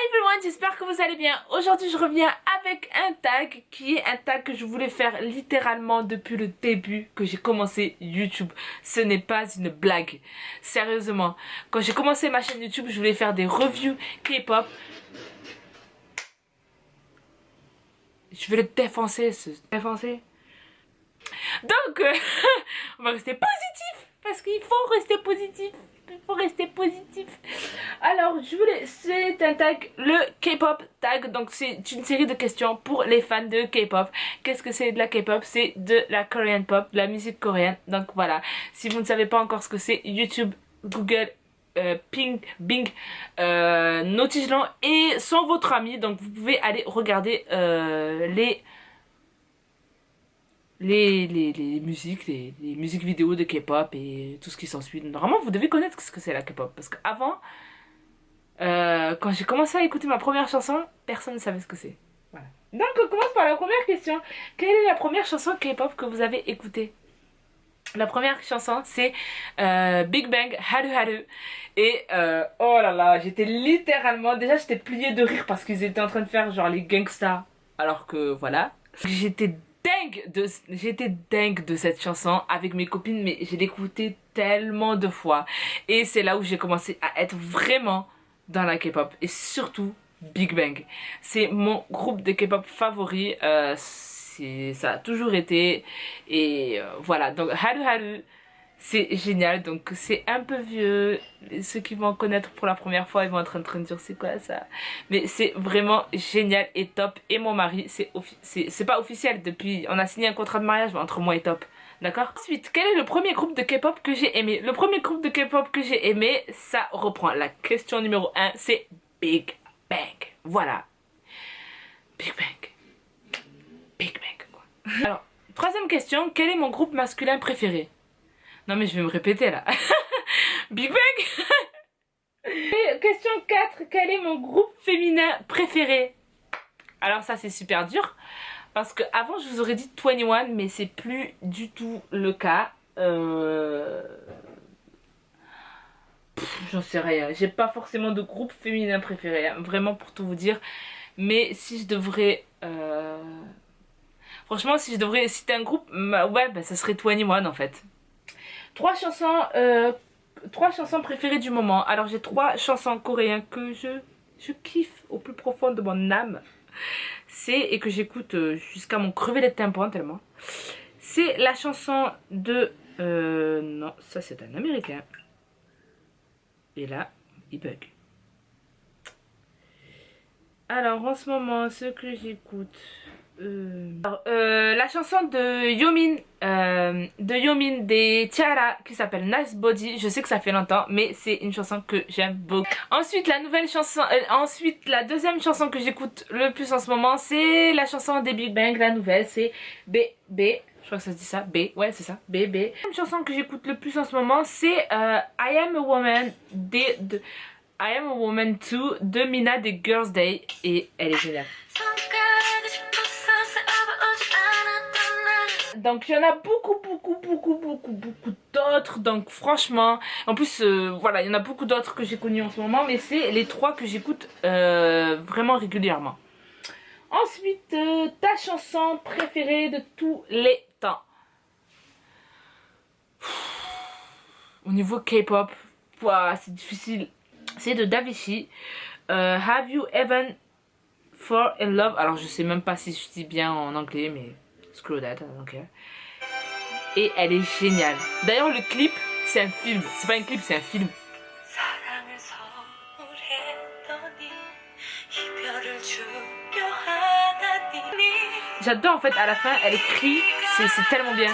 everyone, j'espère que vous allez bien. Aujourd'hui je reviens avec un tag qui est un tag que je voulais faire littéralement depuis le début que j'ai commencé YouTube. Ce n'est pas une blague. Sérieusement, quand j'ai commencé ma chaîne YouTube, je voulais faire des reviews K-pop. Je vais le défoncer, défoncer. Donc, on va rester positif parce qu'il faut rester positif. Il faut rester positif. Alors, c'est un tag, le K-pop tag. Donc, c'est une série de questions pour les fans de K-pop. Qu'est-ce que c'est de la K-pop? C'est de la Korean pop, de la musique coréenne. Donc, voilà. Si vous ne savez pas encore ce que c'est, YouTube, Google, Bing, Notigelan et sont votre ami. Donc, vous pouvez aller regarder les musiques, les musiques vidéo de K-pop et tout ce qui s'ensuit. Normalement, vous devez connaître ce que c'est la K-pop. Parce qu'avant, quand j'ai commencé à écouter ma première chanson, personne ne savait ce que c'est. Voilà. Donc, on commence par la première question. Quelle est la première chanson K-pop que vous avez écoutée? La première chanson, c'est Big Bang, Haru Haru. Et oh là là, j'étais littéralement... Déjà, j'étais pliée de rire parce qu'ils étaient en train de faire genre les gangsters. Alors que voilà. J'étais dingue de cette chanson avec mes copines, mais je l'écoutais tellement de fois. Et c'est là où j'ai commencé à être vraiment dans la K-pop. Et surtout Big Bang. C'est mon groupe de K-pop favori. Ça a toujours été. Et voilà. Donc Haru Haru, c'est génial. Donc c'est un peu vieux. Ceux qui vont connaître pour la première fois, ils vont être en train de dire c'est quoi ça. Mais c'est vraiment génial et top. Et mon mari, c'est pas officiel. Depuis, on a signé un contrat de mariage entre moi et Top. D'accord? Ensuite, quel est le premier groupe de K-pop que j'ai aimé? Le premier groupe de K-pop que j'ai aimé, ça reprend. La question numéro 1, c'est Big Bang. Voilà. Big Bang. Big Bang, quoi. Alors, troisième question, quel est mon groupe masculin préféré? Non mais je vais me répéter là. Big Bang. Et question 4, quel est mon groupe féminin préféré? Alors ça c'est super dur. Parce que avant je vous aurais dit 21, mais c'est plus du tout le cas. J'en sais rien. J'ai pas forcément de groupe féminin préféré, hein, vraiment pour tout vous dire. Mais si je devrais... Franchement, si je devrais citer un groupe, ouais, bah, ça serait 21 en fait. Trois chansons préférées du moment. Alors j'ai 3 chansons coréennes que je kiffe au plus profond de mon âme. Et que j'écoute jusqu'à mon crever les tympans tellement. C'est la chanson de... non, ça c'est un américain. Et là, il bug. Alors en ce moment, ce que j'écoute... la chanson de Yomin des Tiara qui s'appelle Nice Body. Je sais que ça fait longtemps, mais c'est une chanson que j'aime beaucoup. Ensuite, la deuxième chanson que j'écoute le plus en ce moment, c'est la chanson des Big Bang, la nouvelle, c'est B. Je crois que ça se dit ça, B, ouais c'est ça, B. La deuxième chanson que j'écoute le plus en ce moment, c'est I Am a Woman I Am a Woman 2 de Mina des Girls' Day et elle est géniale. Donc il y en a beaucoup d'autres, donc franchement, en plus voilà, il y en a beaucoup d'autres que j'ai connus en ce moment, mais c'est les 3 que j'écoute vraiment régulièrement. Ensuite, ta chanson préférée de tous les temps? Au niveau K-pop, c'est difficile, c'est de Davichi. Have You Ever Fall in Love? Alors je sais même pas si je dis bien en anglais, mais screw that, ok. Et elle est géniale. D'ailleurs le clip, c'est un film. C'est pas un clip, c'est un film. J'adore en fait, à la fin, elle écrit, c'est tellement bien.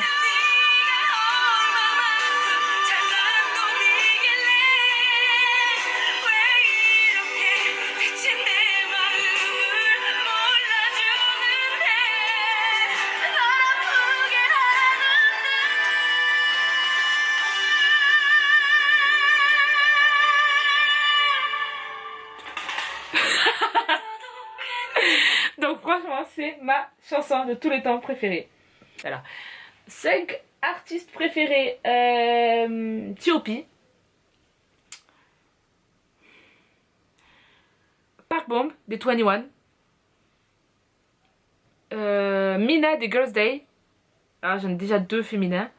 Donc franchement c'est ma chanson de tous les temps préférée. Alors, 5 artistes préférés. T.O.P, Park Black Bomb des 21. Mina des Girls' Day. Alors j'en ai déjà 2 féminins.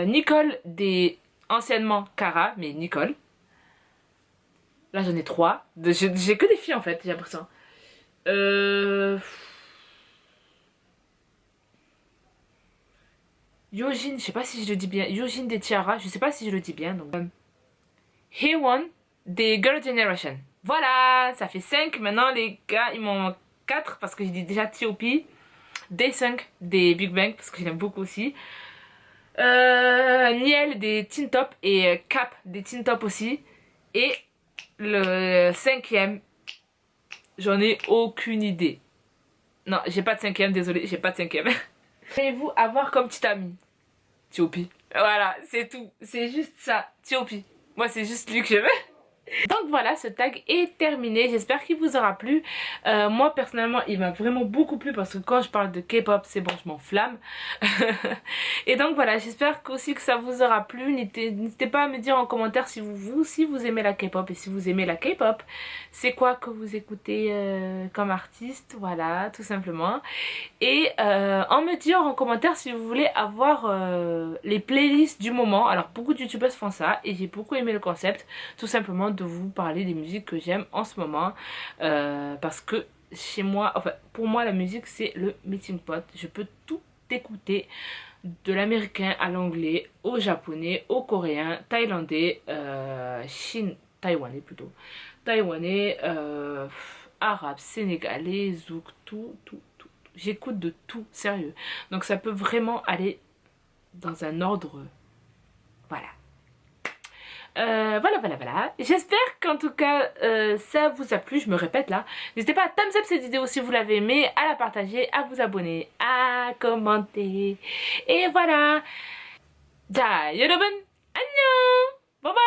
Nicole des anciennement Cara, mais Nicole. Là j'en ai 3. J'ai que des filles en fait, j'ai l'impression. Yojin, je sais pas si je le dis bien. Yojin des Tiara, je sais pas si je le dis bien. Donc. Haewon des Girl Generation. Voilà, ça fait 5. Maintenant les gars, il m'en manque 4 parce que j'ai dit déjà T.O.P. Daesung des Big Bang parce que je l'aime beaucoup aussi. Niel des Teen Top et Cap des Teen Top aussi. Et le 5e, j'en ai aucune idée. Non, j'ai pas de 5e, désolé, j'ai pas de 5e. Allez-vous avoir comme petit ami T.O.P. Voilà, c'est tout. C'est juste ça, T.O.P. Moi, c'est juste lui que je veux. Donc voilà, ce tag est terminé. J'espère qu'il vous aura plu. Moi personnellement il m'a vraiment beaucoup plu parce que quand je parle de K-pop c'est bon, je m'enflamme. Et donc voilà, j'espère aussi que ça vous aura plu. N'hésitez pas à me dire en commentaire si vous aimez la K-pop. Et si vous aimez la K-pop, c'est quoi que vous écoutez comme artiste. Voilà, tout simplement. Et en me dire en commentaire si vous voulez avoir les playlists du moment. Alors beaucoup de youtubeuses font ça et j'ai beaucoup aimé le concept. Tout simplement de vous parler des musiques que j'aime en ce moment. Parce que chez moi, enfin pour moi la musique c'est le melting pot. Je peux tout écouter. De l'américain à l'anglais, au japonais, au coréen, thaïlandais, taïwanais plutôt. Taïwanais, arabe, sénégalais, zouk, tout. J'écoute de tout, sérieux. Donc ça peut vraiment aller dans un ordre. Voilà. Voilà. J'espère qu'en tout cas ça vous a plu, je me répète là. N'hésitez pas à thumbs up cette vidéo si vous l'avez aimée, à la partager, à vous abonner, à commenter. Et voilà. 자, 여러분 안녕. Bye bye.